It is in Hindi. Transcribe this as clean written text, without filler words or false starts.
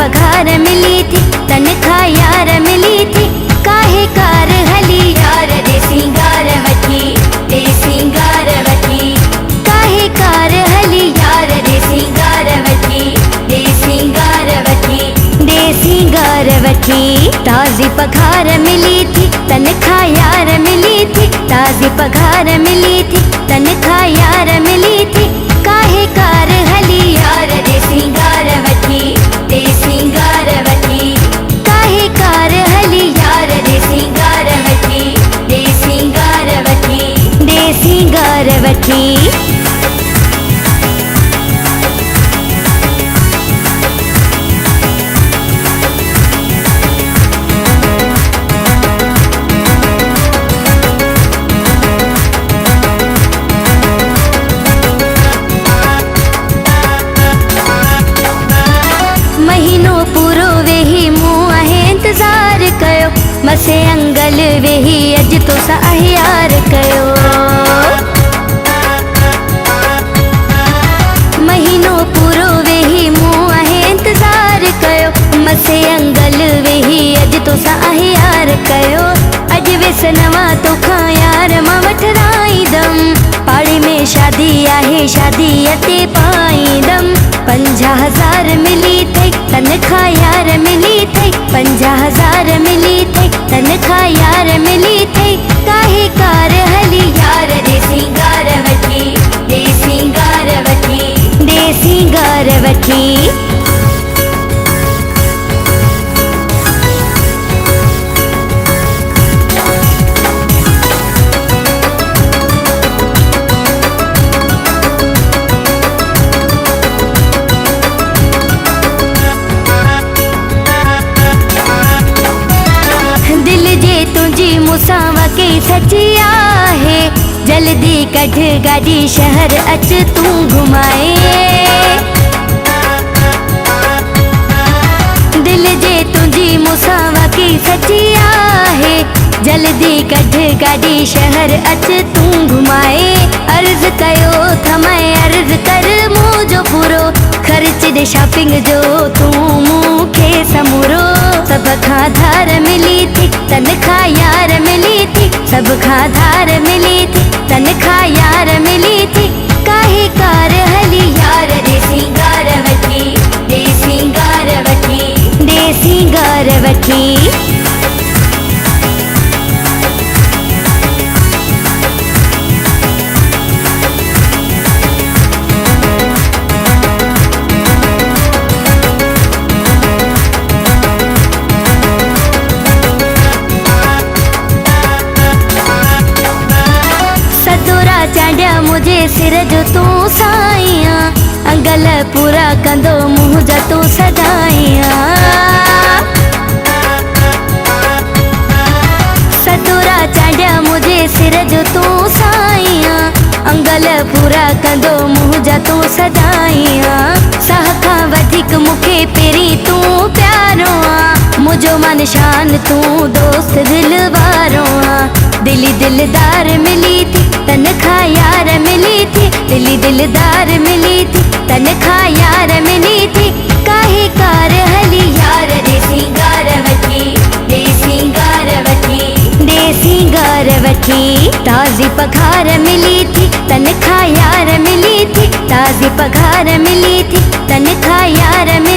पघार मिली थी, तनख़्वाह यार मिली थी, काहे कार हली यार दे सिंगार वठी, दे सिंगार वठी, काहे कार हली यार दे सिंगार वठी, दे सिंगार वठी, दे सिंगार वठी। ताज़ी पघार मिली थी, तनख़्वाह यार मिली थी, ताज़ी पघार मिली थी, तनख़्वाह यार मिली थी, काहे कार हली यार दे सिंगार वठी, दे सिंगार वठी, काहे कार हली यार दे सिंगार वठी, दे सिंगार वठी, दे सिंगार वठी। महीनो पूरो वेही मूं आहे इंतज़ार कयो, मसे अंगल वेही अज तो यार कयो। महीनो पूरो वेही मूं आहे इंतज़ार कयो, मसे अंगल वेही अज तो यार कयो। अज विस नवा तोखा यार मां वठराईंदम, पाड़े में शादी आहे शादी ते पाईंदम। 50,000 मिली थई, तनख़्वाह यार मिली थई, 50,000 मिली थई, तनख़्वाह यार मिली थई, काहे कार हली यार दे सिंगार वठी, दे सिंगार वठी, दे सिंगार वठी। मुसावा के सची आहे, जल्दी कढ गाड़ी शहर अच तू घुमाए। दिल जे तुझी मुसावा की सची आहे, जल्दी कढ गाड़ी शहर अच तू घुमाए। अर्ज कयो थमाए अर्ज कर मुझो पूरो, खर्च दे शॉपिंग जो तू मूंखे समूरो। सब खां धार मिली थी, तनख़्वाह यार मिली थी, सब खां धार मिली थी, तनख़्वाह यार मिली थी, काहे कार हली यार दे सिंगार वठी, दे सिंगार वठी, दे सिंगार वठी। चांडिया मुझे सिर जो तू साइया, अंगल पूरा कंदो मुँह जा तू सजाइया। सतोरा चांडिया मुझे सिर जो तू साइया, अंगल पूरा कंदो मुँह जा तू सजाइया। साह खां वधीक मूंखे पहिरीं तू प्यारो आ, मुझो मान शान तू दोस्त दिल वारो आ। दिली दिलदार मिली थी, तनख़्वाह यार मिली थी, दिली दिलदार मिली थी, तनख़्वाह यार मिली थी, काहे कार हली यार दे सिंगार वठी, दे सिंगार वठी, दे सिंगार वठी। ताज़ी पघार मिली थी, तनख़्वाह यार मिली थी, ताज़ी पघार मिली थी, तनख़्वाह यार मिली